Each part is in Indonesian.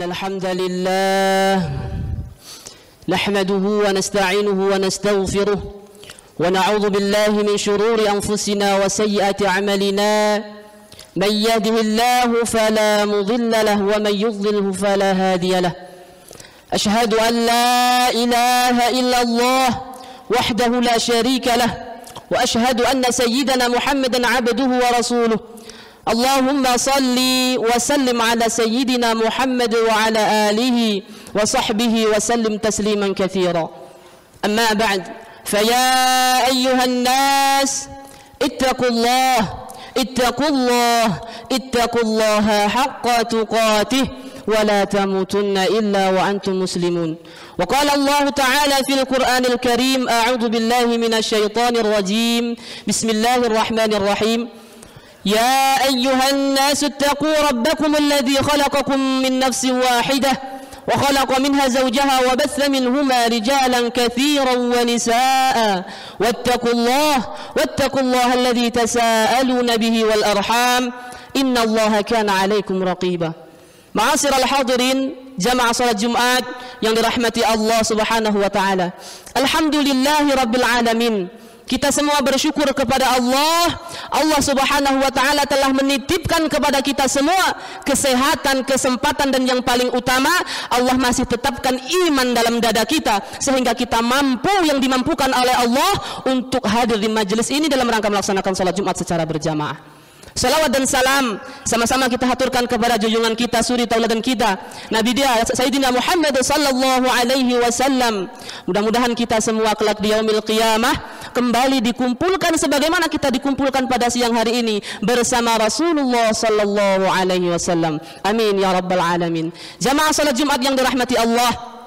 الحمد لله نحمده ونستعينه ونستغفره ونعوذ بالله من شرور أنفسنا وسيئات أعمالنا من يهده الله فلا مضل له ومن يضلله فلا هادي له أشهد أن لا إله إلا الله وحده لا شريك له وأشهد أن سيدنا محمدا عبده ورسوله اللهم صل وسلم على سيدنا محمد وعلى آله وصحبه وسلم تسليما كثيرا أما بعد فيا أيها الناس اتقوا الله اتقوا الله اتقوا الله حق تقاته ولا تموتن إلا وأنتم مسلمون وقال الله تعالى في القرآن الكريم أعوذ بالله من الشيطان الرجيم بسم الله الرحمن الرحيم يا أيها الناس اتقوا ربكم الذي خلقكم من نفس واحدة وخلق منها زوجها وبث منهما رجالا كثيرا ونساء واتقوا الله الذي تساءلون به والأرحام إن الله كان عليكم رقيبا. Ma'asyiral hadirin jamaah salat Jumat yang dirahmati Allah Subhanahu wa taala. Alhamdulillahi rabbil alamin. Kita semua bersyukur kepada Allah. Allah Subhanahu wa taala telah menitipkan kepada kita semua kesehatan, kesempatan, dan yang paling utama Allah masih tetapkan iman dalam dada kita sehingga kita mampu, yang dimampukan oleh Allah untuk hadir di majelis ini dalam rangka melaksanakan salat Jumat secara berjamaah. Salawat dan salam sama-sama kita haturkan kepada junjungan kita, suri tauladan kita, Nabi dia Sayyidina Muhammad sallallahu alaihi wasallam. Mudah-mudahan kita semua kelak di yaumil qiyamah kembali dikumpulkan sebagaimana kita dikumpulkan pada siang hari ini bersama Rasulullah sallallahu alaihi wasallam. Amin ya rabbal alamin. Jamaah salat Jumat yang dirahmati Allah,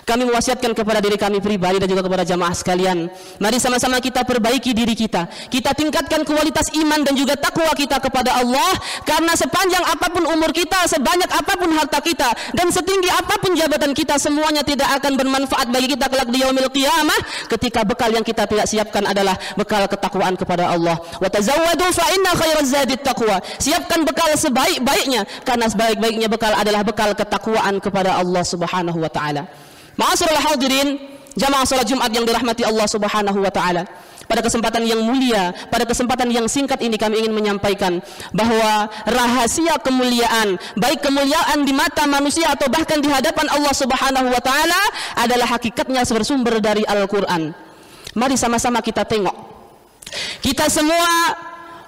kami mewasiatkan kepada diri kami pribadi dan juga kepada jamaah sekalian, mari sama-sama kita perbaiki diri kita. Kita tingkatkan kualitas iman dan juga takwa kita kepada Allah, karena sepanjang apapun umur kita, sebanyak apapun harta kita, dan setinggi apapun jabatan kita, semuanya tidak akan bermanfaat bagi kita kelak di yaumil qiyamah ketika bekal yang kita tidak siapkan adalah bekal ketakwaan kepada Allah. Wa tazawwadu fa inna khairaz zadi taqwa. Siapkan bekal sebaik-baiknya, karena sebaik-baiknya bekal adalah bekal ketakwaan kepada Allah Subhanahu wa taala. Ma'asyiral hadirin jamaah salat Jumat yang dirahmati Allah Subhanahu wa taala. Pada kesempatan yang mulia, pada kesempatan yang singkat ini kami ingin menyampaikan bahwa rahasia kemuliaan, baik kemuliaan di mata manusia atau bahkan di hadapan Allah Subhanahu wa taala, adalah hakikatnya bersumber dari Al-Qur'an. Mari sama-sama kita tengok. Kita semua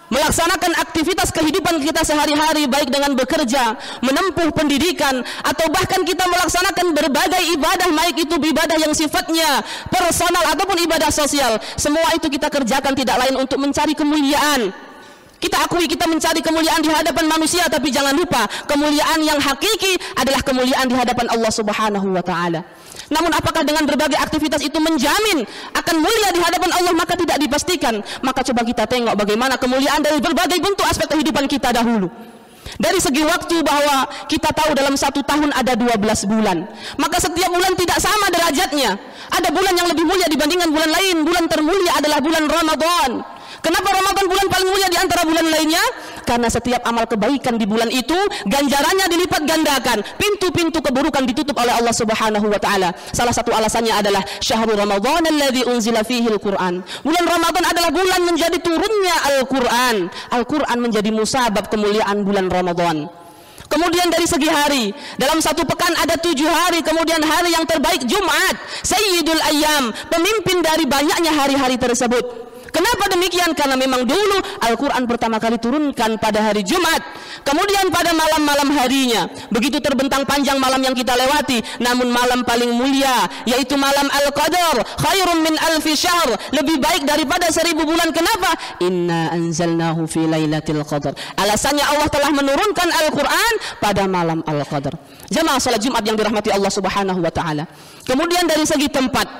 melaksanakan aktivitas kehidupan kita sehari-hari, baik dengan bekerja, menempuh pendidikan, atau bahkan kita melaksanakan berbagai ibadah, baik itu ibadah yang sifatnya personal ataupun ibadah sosial. Semua itu kita kerjakan tidak lain untuk mencari kemuliaan. Kita akui kita mencari kemuliaan di hadapan manusia, tapi jangan lupa kemuliaan yang hakiki adalah kemuliaan di hadapan Allah Subhanahu wa taala. Namun apakah dengan berbagai aktivitas itu menjamin akan mulia di hadapan Allah? Maka tidak dipastikan. Maka coba kita tengok bagaimana kemuliaan dari berbagai bentuk aspek kehidupan kita dahulu. Dari segi waktu, bahwa kita tahu dalam satu tahun ada 12 bulan. Maka setiap bulan tidak sama derajatnya. Ada bulan yang lebih mulia dibandingkan bulan lain. Bulan termulia adalah bulan Ramadan. Kenapa Ramadan bulan paling mulia di antara bulan lainnya? Karena setiap amal kebaikan di bulan itu ganjarannya dilipat gandakan, pintu-pintu keburukan ditutup oleh Allah Subhanahu wa taala. Salah satu alasannya adalah syahrul Ramadan alladzi unzila fihi al-Qur'an. Bulan Ramadan adalah bulan menjadi turunnya Al-Qur'an. Al-Qur'an menjadi musabab kemuliaan bulan Ramadan. Kemudian dari segi hari, dalam satu pekan ada 7 hari, kemudian hari yang terbaik Jumat, Sayyidul Ayyam, pemimpin dari banyaknya hari-hari tersebut. Kenapa demikian? Karena memang dulu Al-Quran pertama kali turunkan pada hari Jumat, kemudian pada malam-malam harinya. Begitu terbentang panjang malam yang kita lewati, namun malam paling mulia yaitu malam Al-Qadar, khairum min alfi syahr, lebih baik daripada 1000 bulan. Kenapa? Inna anzalnahu fi lailatul qadar. Alasannya Allah telah menurunkan Al-Quran pada malam Al-Qadar. Jamaah salat Jumat yang dirahmati Allah Subhanahu wa taala. Kemudian dari segi tempat,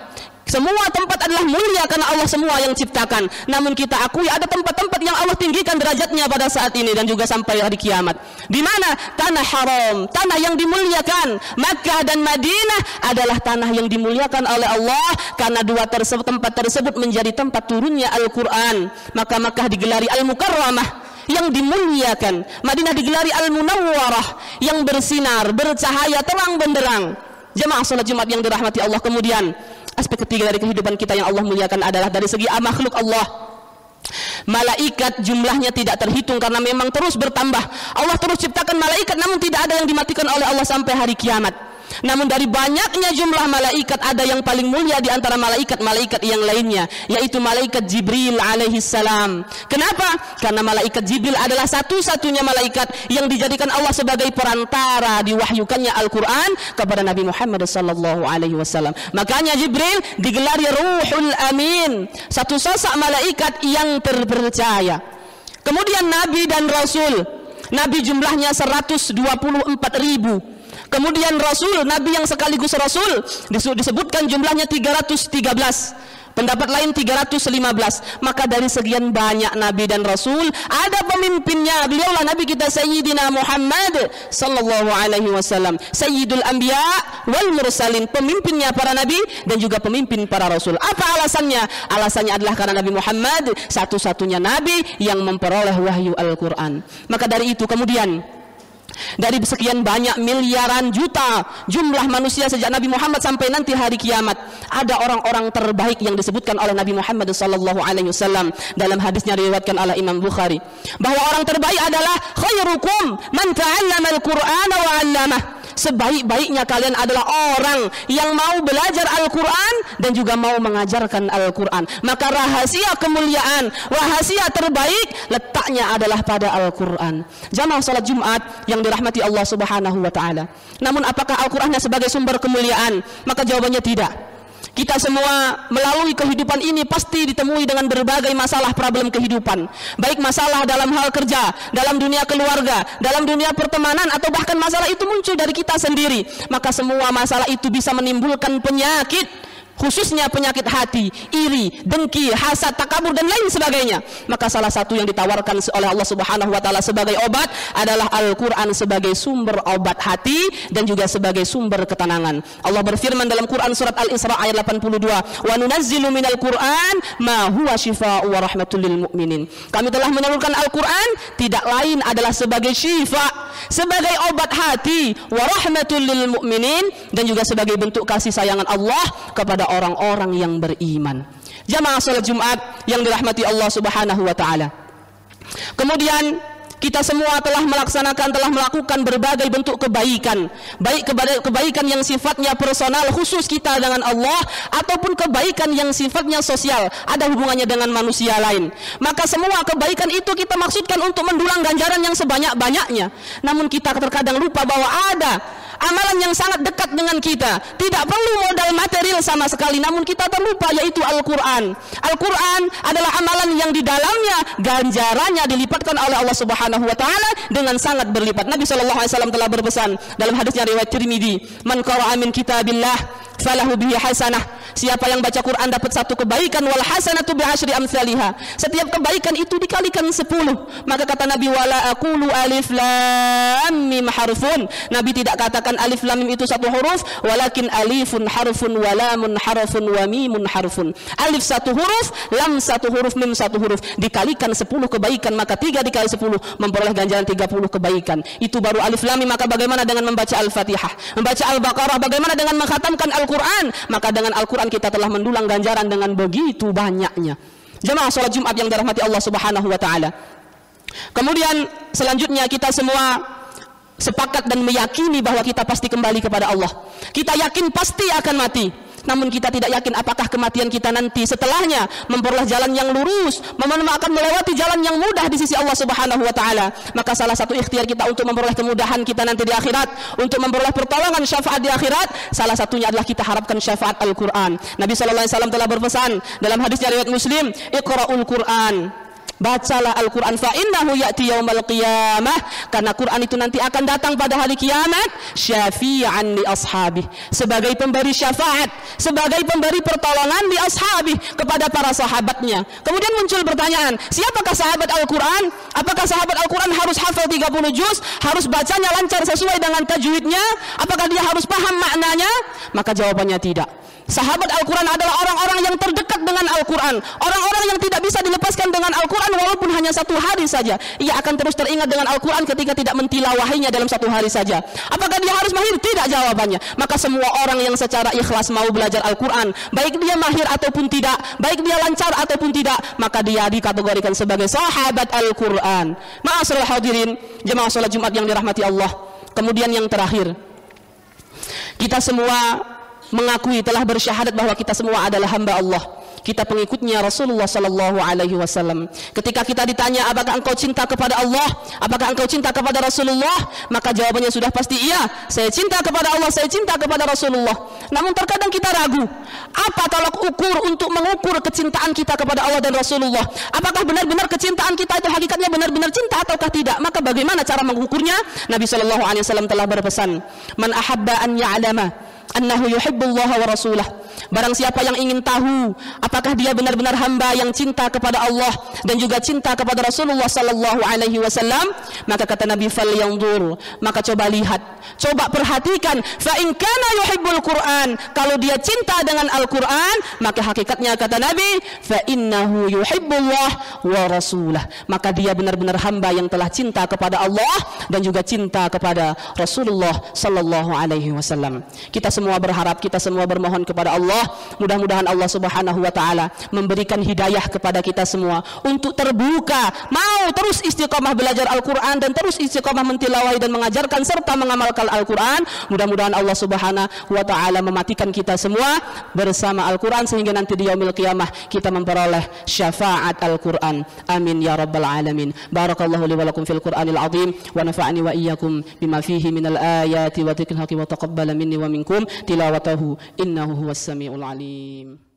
semua tempat adalah mulia karena Allah semua yang ciptakan. Namun kita akui ada tempat-tempat yang Allah tinggikan derajatnya pada saat ini dan juga sampai hari kiamat. Di mana? Tanah haram, tanah yang dimuliakan. Makkah dan Madinah adalah tanah yang dimuliakan oleh Allah karena dua tempat tersebut menjadi tempat turunnya Al-Quran. Maka Makkah digelari Al-Mukarramah, yang dimuliakan. Madinah digelari Al-Munawwarah, yang bersinar, bercahaya, terang benderang. Jemaah salat Jumat yang dirahmati Allah. Kemudian aspek ketiga dari kehidupan kita yang Allah muliakan adalah dari segi makhluk Allah. Malaikat jumlahnya tidak terhitung karena memang terus bertambah. Allah terus ciptakan malaikat, namun tidak ada yang dimatikan oleh Allah sampai hari kiamat. Namun dari banyaknya jumlah malaikat, ada yang paling mulia di antara malaikat-malaikat yang lainnya, yaitu malaikat Jibril alaihi salam. Kenapa? Karena malaikat Jibril adalah satu-satunya malaikat yang dijadikan Allah sebagai perantara diwahyukannya Al-Quran kepada Nabi Muhammad sallallahu alaihi wasallam. Makanya Jibril digelari Ruhul Amin, satu sosok malaikat yang terpercaya. Kemudian Nabi dan Rasul, Nabi jumlahnya 124.000. Kemudian Rasul, Nabi yang sekaligus Rasul disebutkan jumlahnya 313. Pendapat lain 315. Maka dari sekian banyak Nabi dan Rasul, ada pemimpinnya. Beliaulah Nabi kita Sayyidina Muhammad sallallahu alaihi wasallam, Sayyidul Anbiya wal Mursalin, pemimpinnya para Nabi dan juga pemimpin para Rasul. Apa alasannya? Alasannya adalah karena Nabi Muhammad satu-satunya Nabi yang memperoleh wahyu Al-Quran. Maka dari itu kemudian, dari sekian banyak miliaran juta jumlah manusia sejak Nabi Muhammad sampai nanti hari kiamat, ada orang-orang terbaik yang disebutkan oleh Nabi Muhammad sallallahu alaihi wasallam dalam hadisnya diriwayatkan oleh Imam Bukhari, bahwa orang terbaik adalah khairukum man ta'allama al-Qur'ana wa 'allamah. Sebaik-baiknya kalian adalah orang yang mau belajar Al-Quran dan juga mau mengajarkan Al-Quran. Maka rahasia kemuliaan, rahasia terbaik letaknya adalah pada Al-Quran. Jamaah salat Jumat yang dirahmati Allah subhanahu wa ta'ala. Namun apakah Al-Qurannya sebagai sumber kemuliaan? Maka jawabannya tidak. Kita semua melalui kehidupan ini pasti ditemui dengan berbagai masalah problem kehidupan. Baik masalah dalam hal kerja, dalam dunia keluarga, dalam dunia pertemanan, atau bahkan masalah itu muncul dari kita sendiri. Maka semua masalah itu bisa menimbulkan penyakit, khususnya penyakit hati, iri, dengki, hasad, takabur dan lain sebagainya. Maka salah satu yang ditawarkan oleh Allah Subhanahu wa taala sebagai obat adalah Al-Qur'an sebagai sumber obat hati dan juga sebagai sumber ketenangan. Allah berfirman dalam Quran surat Al-Isra ayat 82, "Wa nunazzilu minal Qur'an ma huwa syifaa'u wa rahmatul lil mu'minin." Kami telah menurunkan Al-Qur'an tidak lain adalah sebagai syifa, sebagai obat hati, wa rahmatul lil mu'minin, dan juga sebagai bentuk kasih sayangan Allah kepada orang-orang yang beriman. Jamaah salat Jumat yang dirahmati Allah Subhanahu wa taala. Kemudian kita semua telah melakukan berbagai bentuk kebaikan, baik kebaikan yang sifatnya personal khusus kita dengan Allah, ataupun kebaikan yang sifatnya sosial, ada hubungannya dengan manusia lain. Maka semua kebaikan itu kita maksudkan untuk mendulang ganjaran yang sebanyak-banyaknya. Namun kita terkadang lupa bahwa ada amalan yang sangat dekat dengan kita, tidak perlu modal material sama sekali, namun kita terlupa, yaitu Al-Quran. Al-Quran adalah amalan yang di dalamnya ganjarannya dilipatkan oleh Allah Subhanahu wa taala dengan sangat berlipat. Nabi sallallahu alaihi wasallam telah berpesan dalam hadisnya riwayat Tirmidzi, "Man qara'a min kitabillah falahu bihi hasanah." Siapa yang baca Quran dapat satu kebaikan, wal hasanatu bi asyri amsalihha. Setiap kebaikan itu dikalikan 10. Maka kata Nabi, "Wala aqulu alif lam mim harfun." Nabi tidak katakan alif lam mim itu satu huruf, walakin alifun harfun wa lamun harfun wa mimun harfun. Alif satu huruf, lam satu huruf, mim satu huruf. Dikalikan 10 kebaikan, maka 3 dikali 10 memperoleh ganjaran 30 kebaikan. Itu baru alif lam mim. Maka bagaimana dengan membaca Al-Fatihah, membaca Al-Baqarah, bagaimana dengan mengkhatamkan Al-Quran? Maka dengan Al-Quran kita telah mendulang ganjaran dengan begitu banyaknya. Jemaah salat Jumat yang dirahmati Allah Subhanahu wa taala. Kemudian selanjutnya kita semua sepakat dan meyakini bahwa kita pasti kembali kepada Allah. Kita yakin pasti akan mati. Namun kita tidak yakin apakah kematian kita nanti setelahnya memperoleh jalan yang lurus, akan melewati jalan yang mudah di sisi Allah Subhanahu wa taala. Maka salah satu ikhtiar kita untuk memperoleh kemudahan kita nanti di akhirat, untuk memperoleh pertolongan syafaat di akhirat, salah satunya adalah kita harapkan syafaat Al-Quran. Nabi sallallahu alaihi wasallam telah berpesan dalam hadisnya riwayat Muslim, "Iqra'ul Quran." Bacalah Al-Quran, fa innahu ya'ti yaumal qiyamah, karena Quran itu nanti akan datang pada hari kiamat, syafi'an li ashabi, sebagai pemberi syafaat, sebagai pemberi pertolongan li ashabi, kepada para sahabatnya. Kemudian muncul pertanyaan, siapakah sahabat Al-Quran? Apakah sahabat Al-Quran harus hafal 30 juz, harus bacanya lancar sesuai dengan tajwidnya? Apakah dia harus paham maknanya? Maka jawabannya tidak. Sahabat Al-Quran adalah orang-orang yang terdekat dengan Al-Quran, orang-orang yang tidak bisa dilepaskan dengan Al-Quran walaupun hanya 1 hari saja, ia akan terus teringat dengan Al-Quran ketika tidak mentilawahinya dalam 1 hari saja. Apakah dia harus mahir? Tidak jawabannya. Maka semua orang yang secara ikhlas mau belajar Al-Quran, baik dia mahir ataupun tidak, baik dia lancar ataupun tidak, maka dia dikategorikan sebagai sahabat Al-Quran. Ma'asyiral hadirin, jemaah salat Jumat yang dirahmati Allah. Kemudian yang terakhir, kita semua mengakui, telah bersyahadat bahwa kita semua adalah hamba Allah. Kita pengikutnya Rasulullah sallallahu alaihi wasallam. Ketika kita ditanya, apakah engkau cinta kepada Allah? Apakah engkau cinta kepada Rasulullah? Maka jawabannya sudah pasti iya. Saya cinta kepada Allah, saya cinta kepada Rasulullah. Namun terkadang kita ragu. Apa tolak ukur untuk mengukur kecintaan kita kepada Allah dan Rasulullah? Apakah benar-benar kecintaan kita itu hakikatnya benar-benar cinta ataukah tidak? Maka bagaimana cara mengukurnya? Nabi sallallahu alaihi wasallam telah berpesan, "Man ahabba an ya'lama annahu yuhibbullaha wa rasulah." Barang siapa yang ingin tahu apakah dia benar-benar hamba yang cinta kepada Allah dan juga cinta kepada Rasulullah sallallahu alaihi wasallam, maka kata Nabi, falyanzur, maka coba lihat, coba perhatikan, fa in kana yuhibbul Qur'an, kalau dia cinta dengan Al-Qur'an, maka hakikatnya kata Nabi, fa innahu yuhibbullah wa rasulah, maka dia benar-benar hamba yang telah cinta kepada Allah dan juga cinta kepada Rasulullah sallallahu alaihi wasallam. Kita semua berharap, kita semua bermohon kepada Allah, mudah-mudahan Allah Subhanahu wa taala memberikan hidayah kepada kita semua untuk terbuka, mau terus istiqomah belajar Al-Qur'an dan terus istiqomah mentilawahi dan mengajarkan serta mengamalkan Al-Qur'an. Mudah-mudahan Allah Subhanahu wa taala mematikan kita semua bersama Al-Qur'an sehingga nanti di yaumil qiyamah kita memperoleh syafaat Al-Qur'an. Amin ya rabbal alamin. Barakallahu li wa lakum fil Qur'anil azim wa nafa'ani wa iyyakum bima fihi minal ayati wa dzikril hakim wa taqabbala minni wa minkum tilawatahu innahu huwas samiul alim.